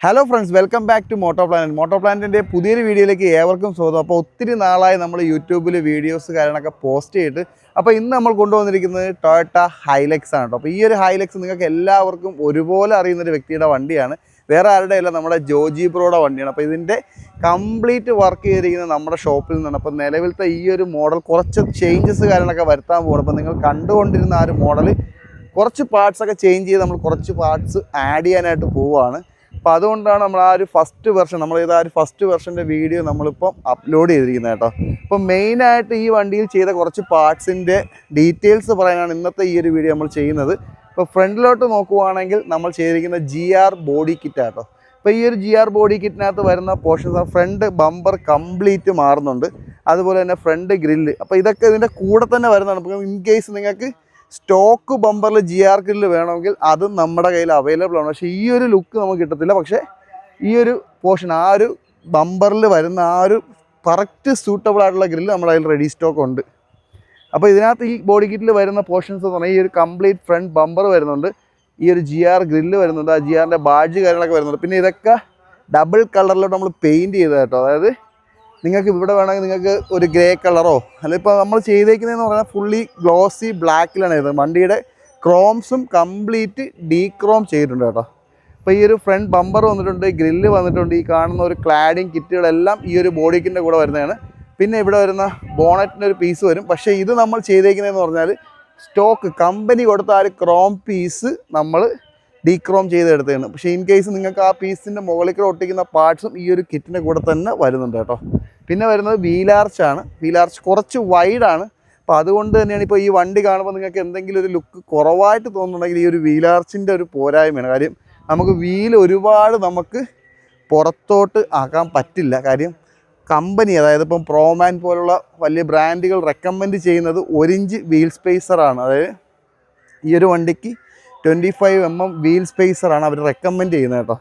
Hello friends, welcome back to Moto Planet. Moto പ്ലാനറ്റിൻ്റെ പുതിയൊരു വീഡിയോയിലേക്ക് ഏവർക്കും സ്വാഗതം. അപ്പോൾ ഒത്തിരി നാളായി നമ്മൾ യൂട്യൂബിൽ വീഡിയോസ് കാര്യങ്ങളൊക്കെ പോസ്റ്റ് ചെയ്തിട്ട്. അപ്പോൾ ഇന്ന് നമ്മൾ കൊണ്ടുവന്നിരിക്കുന്നത് ടൊയോട്ട ഹൈലക്സ് ആണ് കേട്ടോ. അപ്പോൾ ഈ ഒരു ഹൈലക്സ് നിങ്ങൾക്ക് എല്ലാവർക്കും ഒരുപോലെ അറിയുന്നൊരു വ്യക്തിയുടെ വണ്ടിയാണ്. വേറെ ആരുടെ അല്ല, നമ്മുടെ ജോജി ബ്രോയുടെ വണ്ടിയാണ്. അപ്പോൾ ഇതിൻ്റെ കംപ്ലീറ്റ് വർക്ക് ചെയ്തിരിക്കുന്നത് നമ്മുടെ ഷോപ്പിൽ നിന്നാണ്. അപ്പോൾ നിലവിലത്തെ ഈ ഒരു മോഡൽ കുറച്ച് ചേഞ്ചസ് കാര്യങ്ങളൊക്കെ വരുത്താൻ പോകണം. അപ്പോൾ നിങ്ങൾ കണ്ടുകൊണ്ടിരുന്ന ആ ഒരു മോഡൽ കുറച്ച് പാർട്സൊക്കെ ചേഞ്ച് ചെയ്ത് നമ്മൾ കുറച്ച് പാർട്സ് ആഡ് ചെയ്യാനായിട്ട് പോവുകയാണ്. അപ്പോൾ അതുകൊണ്ടാണ് നമ്മൾ ആ ഒരു ഫസ്റ്റ് വെർഷൻ്റെ വീഡിയോ നമ്മളിപ്പം അപ്ലോഡ് ചെയ്തിരിക്കുന്നത് കേട്ടോ. അപ്പോൾ മെയിനായിട്ട് ഈ വണ്ടിയിൽ ചെയ്ത കുറച്ച് പാർട്സിൻ്റെ ഡീറ്റെയിൽസ് പറയാനാണ് ഇന്നത്തെ ഈ ഒരു വീഡിയോ നമ്മൾ ചെയ്യുന്നത്. ഇപ്പോൾ ഫ്രണ്ടിലോട്ട് നോക്കുവാണെങ്കിൽ നമ്മൾ ചെയ്തിരിക്കുന്ന GR ബോഡി കിറ്റാണ് കേട്ടോ. അപ്പോൾ ഈ ഒരു GR ബോഡി കിറ്റിനകത്ത് വരുന്ന പോർഷൻസ്, ഫ്രണ്ട് ബമ്പർ കംപ്ലീറ്റ് മാറുന്നുണ്ട്, അതുപോലെ തന്നെ ഫ്രണ്ട് ഗ്രില്ല്. അപ്പോൾ ഇതൊക്കെ ഇതിൻ്റെ കൂടെ തന്നെ വരുന്നതാണ്. അപ്പോൾ ഇൻ കേസ് നിങ്ങൾക്ക് സ്റ്റോക്ക് ബമ്പറിൽ GR ഗ്രില്ല് വേണമെങ്കിൽ അതും നമ്മുടെ കയ്യിൽ അവൈലബിൾ ആണ്. പക്ഷേ ഈ ഒരു ലുക്ക് നമുക്ക് കിട്ടത്തില്ല. പക്ഷേ ഈ ഒരു പോർഷൻ, ആ ഒരു ബമ്പറിൽ വരുന്ന ആ ഒരു കറക്റ്റ് സൂട്ടബിൾ ആയിട്ടുള്ള ഗ്രില്ല് നമ്മുടെ കയ്യിൽ റെഡി സ്റ്റോക്ക് ഉണ്ട്. അപ്പോൾ ഇതിനകത്ത് ഈ ബോഡി കിറ്റിൽ വരുന്ന പോർഷൻസ് എന്ന് പറഞ്ഞാൽ ഈ ഒരു കംപ്ലീറ്റ് ഫ്രണ്ട് ബമ്പർ വരുന്നുണ്ട്, ഈ ഒരു GR ഗ്രില്ല് വരുന്നുണ്ട്, ആ GRൻ്റെ ബാഡ്ജ് കാര്യങ്ങളൊക്കെ വരുന്നുണ്ട്. പിന്നെ ഇതൊക്കെ ഡബിൾ കളറിലോട്ട് നമ്മൾ പെയിൻറ്റ് ചെയ്തത് കേട്ടോ. അതായത് നിങ്ങൾക്ക് ഇവിടെ വേണമെങ്കിൽ നിങ്ങൾക്ക് ഒരു ഗ്രേ കളറോ, അല്ലെങ്കിൽ ഇപ്പോൾ നമ്മൾ ചെയ്തേക്കുന്നതെന്ന് പറഞ്ഞാൽ ഫുള്ളി ഗ്ലോസി ബ്ലാക്കിലാണ് ചെയ്തത്. വണ്ടിയുടെ ക്രോംസും കംപ്ലീറ്റ് ഡീക്രോം ചെയ്തിട്ടുണ്ട് കേട്ടോ. അപ്പോൾ ഈ ഒരു ഫ്രണ്ട് ബമ്പർ വന്നിട്ടുണ്ട്, ഗ്രില്ല് വന്നിട്ടുണ്ട്, ഈ കാണുന്ന ഒരു ക്ലാഡിങ് കിറ്റുകളെല്ലാം ഈ ഒരു ബോഡി കിറ്റിൻ്റെ കൂടെ വരുന്നതാണ്. പിന്നെ ഇവിടെ വരുന്ന ബോണറ്റിൻ്റെ ഒരു പീസ് വരും. പക്ഷേ ഇത് നമ്മൾ ചെയ്തേക്കുന്നതെന്ന് പറഞ്ഞാൽ സ്റ്റോക്ക് കമ്പനി കൊടുത്ത ആ ഒരു ക്രോം പീസ് നമ്മൾ ഡീക്രോം ചെയ്തെടുത്തതാണ്. പക്ഷേ ഇൻ കേസ് നിങ്ങൾക്ക് ആ പീസിൻ്റെ മുകളിൽ ഒട്ടിക്കുന്ന പാർട്സും ഈ ഒരു കിറ്റിൻ്റെ കൂടെ തന്നെ വരുന്നുണ്ട് കേട്ടോ. പിന്നെ വരുന്നത് വീലാർച്ചാണ്. വീലാർച്ച് കുറച്ച് വൈഡാണ്. അപ്പോൾ അതുകൊണ്ട് തന്നെയാണ് ഇപ്പോൾ ഈ വണ്ടി കാണുമ്പോൾ നിങ്ങൾക്ക് എന്തെങ്കിലും ഒരു ലുക്ക് കുറവായിട്ട് തോന്നുന്നുണ്ടെങ്കിൽ ഈ ഒരു വീലാർച്ചിൻ്റെ ഒരു പോരായ്മയാണ്. കാര്യം നമുക്ക് വീൽ ഒരുപാട് നമുക്ക് പുറത്തോട്ട് ആക്കാൻ പറ്റില്ല. കാര്യം കമ്പനി, അതായത് ഇപ്പം പ്രോമാൻ പോലുള്ള വലിയ ബ്രാൻഡുകൾ റെക്കമെൻഡ് ചെയ്യുന്നത് 1 ഇഞ്ച് വീൽ സ്പേസറാണ്. അതായത് ഈ ഒരു വണ്ടിക്ക് 25 mm വീൽ സ്പേസറാണ് അവർ റെക്കമെൻഡ് ചെയ്യുന്നത് കേട്ടോ.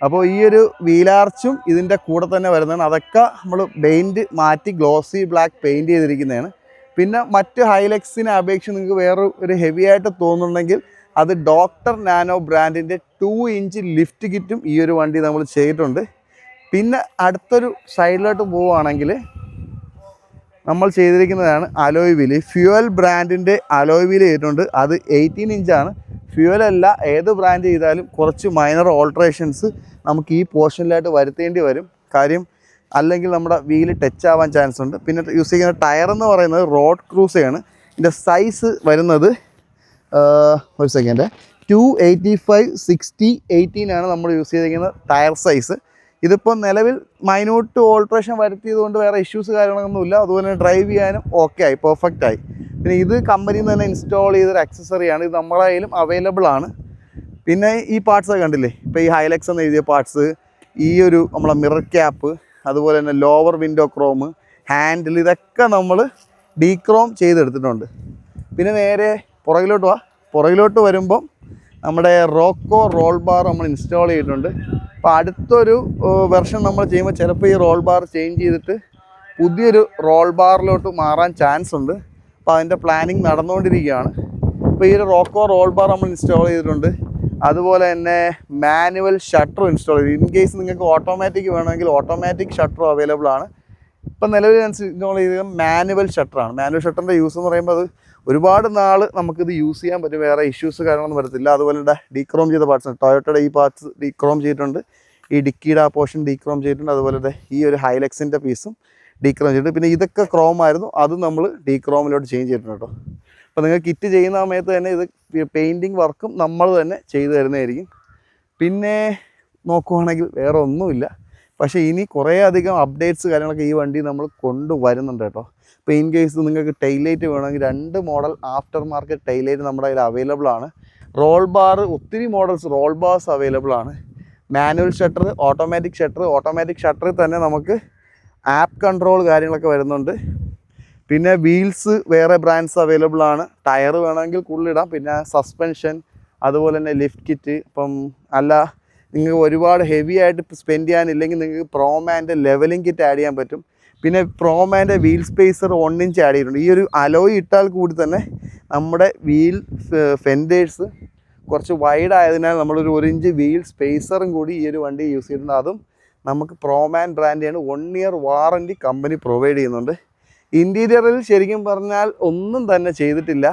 അപ്പോൾ ഈ ഒരു വീലാർച്ചും ഇതിൻ്റെ കൂടെ തന്നെ വരുന്നതാണ്. അതൊക്കെ നമ്മൾ പെയിൻറ്റ് മാറ്റി ഗ്ലോസി ബ്ലാക്ക് പെയിൻറ്റ് ചെയ്തിരിക്കുന്നതാണ്. പിന്നെ മറ്റ് ഹൈലക്സിനെ അപേക്ഷിച്ച് നിങ്ങൾക്ക് വേറെ ഒരു ഹെവി ആയിട്ട് തോന്നുന്നുണ്ടെങ്കിൽ അത് ഡോക്ടർ നാനോ ബ്രാൻഡിൻ്റെ 2 ഇഞ്ച് ലിഫ്റ്റ് കിറ്റും ഈ ഒരു വണ്ടി നമ്മൾ ചെയ്തിട്ടുണ്ട്. പിന്നെ അടുത്തൊരു സൈഡിലോട്ട് പോവുകയാണെങ്കിൽ നമ്മൾ ചെയ്തിരിക്കുന്നതാണ് അലോയ് വീല്. ഫ്യൂവൽ ബ്രാൻഡിൻ്റെ അലോയ് വീല് ചെയ്തിട്ടുണ്ട്. അത് 18 ഇഞ്ചാണ്. ഫ്യൂവലല്ല, ഏത് ബ്രാൻഡ് ചെയ്താലും കുറച്ച് മൈനർ ഓൾട്രേഷൻസ് നമുക്ക് ഈ പോർഷനിലായിട്ട് വരുത്തേണ്ടി വരും. കാര്യം അല്ലെങ്കിൽ നമ്മുടെ വീല് ടച്ച് ആവാൻ ചാൻസ് ഉണ്ട്. പിന്നെ യൂസ് ചെയ്യുന്ന ടയർ എന്ന് പറയുന്നത് റോഡ് ക്രൂസയാണ്. ഇതിൻ്റെ സൈസ് വരുന്നത് 285/60/18 ആണ് നമ്മൾ യൂസ് ചെയ്തിരിക്കുന്ന ടയർ സൈസ്. ഇതിപ്പോൾ നിലവിൽ മൈന്യൂട്ട് ഓൾട്രേഷൻ വരുത്തിയതുകൊണ്ട് വേറെ ഇഷ്യൂസ് കാര്യങ്ങളൊന്നുമില്ല. അതുപോലെ ഡ്രൈവ് ചെയ്യാനും ഓക്കെ ആയി, പെർഫെക്റ്റ് ആയി. പിന്നെ ഇത് കമ്പനിയിൽ നിന്ന് തന്നെ ഇൻസ്റ്റാൾ ചെയ്തൊരു ആക്സസറിയാണ്. ഇത് നമ്മുടെ കയ്യിലും അവൈലബിൾ ആണ്. പിന്നെ ഈ പാർട്സൊക്കെ കണ്ടില്ലേ, ഇപ്പോൾ ഈ ഹൈലക്സ് എന്ന് എഴുതിയ പാർട്സ്, ഈ ഒരു നമ്മളെ മിറർ ക്യാപ്പ്, അതുപോലെ തന്നെ ലോവർ വിൻഡോ ക്രോം, ഹാൻഡിൽ, ഇതൊക്കെ നമ്മൾ ഡീക്രോം ചെയ്തെടുത്തിട്ടുണ്ട്. പിന്നെ നേരെ പുറകിലോട്ട് വരുമ്പം നമ്മുടെ റോക്കോ റോൾ ബാർ നമ്മൾ ഇൻസ്റ്റാൾ ചെയ്തിട്ടുണ്ട്. അപ്പോൾ അടുത്തൊരു വെർഷൻ നമ്മൾ ചെയ്യുമ്പോൾ ചിലപ്പോൾ ഈ റോൾ ബാർ ചേഞ്ച് ചെയ്തിട്ട് പുതിയൊരു റോൾ ബാറിലോട്ട് മാറാൻ ചാൻസ് ഉണ്ട്. അപ്പോൾ അതിൻ്റെ പ്ലാനിങ് നടന്നുകൊണ്ടിരിക്കുകയാണ്. അപ്പോൾ ഈ ഒരു റോക്കോ റോൾ ബാർ നമ്മൾ ഇൻസ്റ്റാൾ ചെയ്തിട്ടുണ്ട്. അതുപോലെ തന്നെ മാനുവൽ ഷട്ടർ ഇൻസ്റ്റാൾ ചെയ്തു. ഇൻ കേസ് നിങ്ങൾക്ക് ഓട്ടോമാറ്റിക് വേണമെങ്കിൽ ഓട്ടോമാറ്റിക് ഷട്ടറും അവൈലബിൾ ആണ്. ഇപ്പം നിലവിൽ ഇൻസ്റ്റാൾ ചെയ്തത് മാനുവൽ ഷട്ടറാണ്. മാനുവൽ ഷട്ടറിൻ്റെ യൂസ് എന്ന് പറയുമ്പോൾ അത് ഒരുപാട് നാൾ നമുക്കിത് യൂസ് ചെയ്യാൻ പറ്റും, വേറെ ഇഷ്യൂസ് കാര്യങ്ങളൊന്നും വരത്തില്ല. അതുപോലെ ഡീക്രോം ചെയ്ത പാർട്സ്, ടൊയോട്ടയുടെ ഈ പാർട്സ് ഡീക്രോം ചെയ്തിട്ടുണ്ട്, ഈ ഡിക്കിയുടെ ആ പോർഷൻ ഡീക്രോം ചെയ്തിട്ടുണ്ട്, അതുപോലെ ഈ ഒരു ഹൈലക്സിൻ്റെ പീസും ഡീക്രോം ചെയ്തിട്ടുണ്ട്. പിന്നെ ഇതൊക്കെ ക്രോം ആയിരുന്നു, അതും നമ്മൾ ഡീക്രോമിലോട്ട് ചേഞ്ച് ചെയ്തിട്ടുണ്ട് കേട്ടോ. അപ്പോൾ നിങ്ങൾ കിറ്റ് ചെയ്യുന്ന സമയത്ത് തന്നെ ഇത് പെയിൻറ്റിങ് വർക്കും നമ്മൾ തന്നെ ചെയ്തു തരുന്നതായിരിക്കും. പിന്നെ നോക്കുവാണെങ്കിൽ വേറെ ഒന്നുമില്ല. പക്ഷേ ഇനി കുറേ അധികം അപ്ഡേറ്റ്സ് കാര്യങ്ങളൊക്കെ ഈ വണ്ടി നമ്മൾ കൊണ്ടുവരുന്നുണ്ട് കേട്ടോ. ഇപ്പോൾ ഇൻ കേസ് നിങ്ങൾക്ക് ടൈലൈറ്റ് വേണമെങ്കിൽ 2 മോഡൽ ആഫ്റ്റർ മാർക്കറ്റ് ടൈലൈറ്റ് നമ്മുടെ കയ്യിൽ അവൈലബിൾ ആണ്. റോൾ ബാർ, ഒത്തിരി മോഡൽസ് റോൾ ബാർസ് അവൈലബിൾ ആണ്. മാനുവൽ ഷട്ടർ, ഓട്ടോമാറ്റിക് ഷട്ടറിൽ തന്നെ നമുക്ക് ആപ്പ് കൺട്രോൾ കാര്യങ്ങളൊക്കെ വരുന്നുണ്ട്. പിന്നെ വീൽസ് വേറെ ബ്രാൻഡ്സ് അവൈലബിൾ ആണ്. ടയർ വേണമെങ്കിൽ കൂടുതലിടാം. പിന്നെ സസ്പെൻഷൻ, അതുപോലെ തന്നെ ലിഫ്റ്റ് കിറ്റ്. ഇപ്പം അല്ല നിങ്ങൾക്ക് ഒരുപാട് ഹെവി ആയിട്ട് സ്പെൻഡ് ചെയ്യാനില്ലെങ്കിൽ നിങ്ങൾക്ക് പ്രോമാൻ്റെ ലെവലിംഗ് കിറ്റ് ആഡ് ചെയ്യാൻ പറ്റും. പിന്നെ പ്രോമാൻ്റെ വീൽ സ്പേസർ 1 ഇഞ്ച് ആഡ് ചെയ്തിട്ടുണ്ട്. ഈ ഒരു അലോയ് ഇട്ടാൽ കൂടി തന്നെ നമ്മുടെ വീൽ ഫെൻഡേഴ്സ് കുറച്ച് വൈഡ് ആയതിനാൽ നമ്മളൊരു 1 ഇഞ്ച് വീൽ സ്പേസറും കൂടി ഈ ഒരു വണ്ടി യൂസ് ചെയ്തിട്ടുണ്ട്. അതും നമുക്ക് പ്രോമാൻ ബ്രാൻഡാണ്. 1 ഇയർ വാറൻറ്റി കമ്പനി പ്രൊവൈഡ് ചെയ്യുന്നുണ്ട്. ഇൻറ്റീരിയറിൽ ശരിക്കും പറഞ്ഞാൽ ഒന്നും തന്നെ ചെയ്തിട്ടില്ല.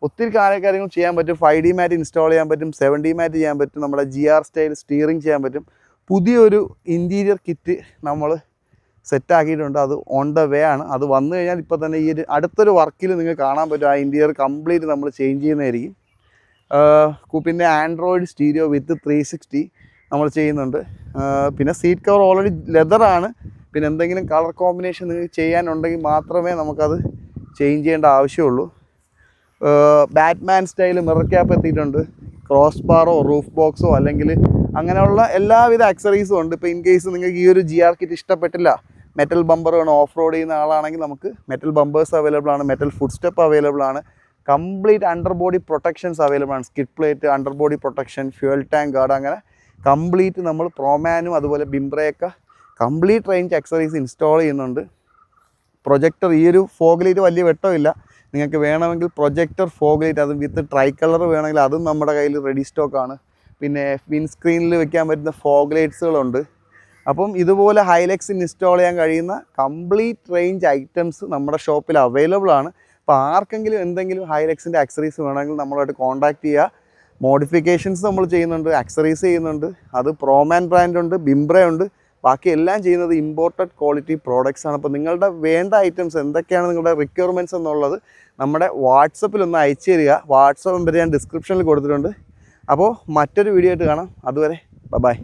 ഒത്തിരി കാര്യങ്ങൾ ചെയ്യാൻ പറ്റും. 5D മാറ്റ് ഇൻസ്റ്റാൾ ചെയ്യാൻ പറ്റും, 7D മാറ്റ് ചെയ്യാൻ പറ്റും, നമ്മുടെ GR സ്റ്റൈൽ സ്റ്റിയറിംഗ് ചെയ്യാൻ പറ്റും. പുതിയൊരു ഇൻറ്റീരിയർ കിറ്റ് നമ്മൾ സെറ്റാക്കിയിട്ടുണ്ട്. അത് ഓൺ ദ വേ ആണ്. അത് വന്നു കഴിഞ്ഞാൽ ഇപ്പോൾ തന്നെ ഈ ഒരു അടുത്തൊരു വർക്കിൽ നിങ്ങൾക്ക് കാണാൻ പറ്റും. ആ ഇൻറ്റീരിയർ കംപ്ലീറ്റ് നമ്മൾ ചേഞ്ച് ചെയ്യുന്നതായിരിക്കും. പിന്നെ ആൻഡ്രോയിഡ് സ്റ്റീരിയോ വിത്ത് 360 നമ്മൾ ചെയ്യുന്നുണ്ട്. പിന്നെ സീറ്റ് കവർ ഓൾറെഡി ലെതറാണ്. പിന്നെ എന്തെങ്കിലും കളർ കോമ്പിനേഷൻ നിങ്ങൾക്ക് ചെയ്യാനുണ്ടെങ്കിൽ മാത്രമേ നമുക്കത് ചേഞ്ച് ചെയ്യേണ്ട ആവശ്യമുള്ളൂ. ബാറ്റ്മാൻ സ്റ്റൈൽ മിറർ ക്യാപ്പ് എത്തിയിട്ടുണ്ട്. ക്രോസ് ബാറോ റൂഫ് ബോക്സോ അല്ലെങ്കിൽ അങ്ങനെയുള്ള എല്ലാവിധ അക്സറീസും ഉണ്ട്. ഇപ്പോൾ ഇൻ കേസ് നിങ്ങൾക്ക് ഈ ഒരു GR കിറ്റ് ഇഷ്ടപ്പെട്ടില്ല, മെറ്റൽ ബമ്പർ വേണം, ഓഫ് റോഡ് ചെയ്യുന്ന ആളാണെങ്കിൽ നമുക്ക് മെറ്റൽ ബമ്പേഴ്സ് അവൈലബിൾ ആണ്, മെറ്റൽ ഫുഡ് സ്റ്റെപ്പ് അവൈലബിൾ ആണ്, complete under body protections available ആണ്. Skid plate, under body protection, fuel tank guard, അങ്ങനെ കംപ്ലീറ്റ് നമ്മൾ പ്രോമാനും അതുപോലെ ബിംബ്രയൊക്കെ കംപ്ലീറ്റ് റേഞ്ച് അക്സറീസ് ഇൻസ്റ്റാൾ ചെയ്യുന്നുണ്ട്. പ്രൊജക്ടർ, ഈ ഒരു ഫോഗ് ലൈറ്റ് വലിയ വെട്ടമില്ല, നിങ്ങൾക്ക് വേണമെങ്കിൽ പ്രൊജക്ടർ ഫോഗ് ലൈറ്റ് അത് വിത്ത് ട്രൈ കളർ വേണമെങ്കിൽ അതും നമ്മുടെ കയ്യിൽ റെഡി സ്റ്റോക്കാണ്. പിന്നെ വിൻസ്ക്രീനിൽ വെക്കാൻ പറ്റുന്ന ഫോഗ് ലൈറ്റ്സുകളുണ്ട്. അപ്പം ഇതുപോലെ ഹൈലക്സിന് ഇൻസ്റ്റാൾ ചെയ്യാൻ കഴിയുന്ന കംപ്ലീറ്റ് റേഞ്ച് ഐറ്റംസ് നമ്മുടെ ഷോപ്പിൽ അവൈലബിൾ ആണ്. അപ്പോൾ ആർക്കെങ്കിലും എന്തെങ്കിലും ഹൈലക്സിൻ്റെ അക്സറീസ് വേണമെങ്കിൽ നമ്മളായിട്ട് കോൺടാക്ട് ചെയ്യുക. മോഡിഫിക്കേഷൻസ് നമ്മൾ ചെയ്യുന്നുണ്ട്, അക്സറീസ് ചെയ്യുന്നുണ്ട്. അത് പ്രോമാൻ ബ്രാൻഡുണ്ട്, ബിംബ്രയുണ്ട്, ബാക്കി എല്ലാം ചെയ്യുന്നത് ഇമ്പോർട്ടഡ് ക്വാളിറ്റി പ്രോഡക്റ്റ്സ് ആണ്. അപ്പോൾ നിങ്ങളുടെ വേണ്ട ഐറ്റംസ് എന്തൊക്കെയാണ് നിങ്ങളുടെ റിക്വയർമെൻറ്റ്സ് എന്നുള്ളത് നമ്മുടെ വാട്സപ്പിൽ ഒന്ന് അയച്ചു തരിക. വാട്സപ്പ് നമ്പർ ഞാൻ ഡിസ്ക്രിപ്ഷനിൽ കൊടുത്തിട്ടുണ്ട്. അപ്പോൾ മറ്റൊരു വീഡിയോ ആയിട്ട് കാണാം. അതുവരെ ബൈ.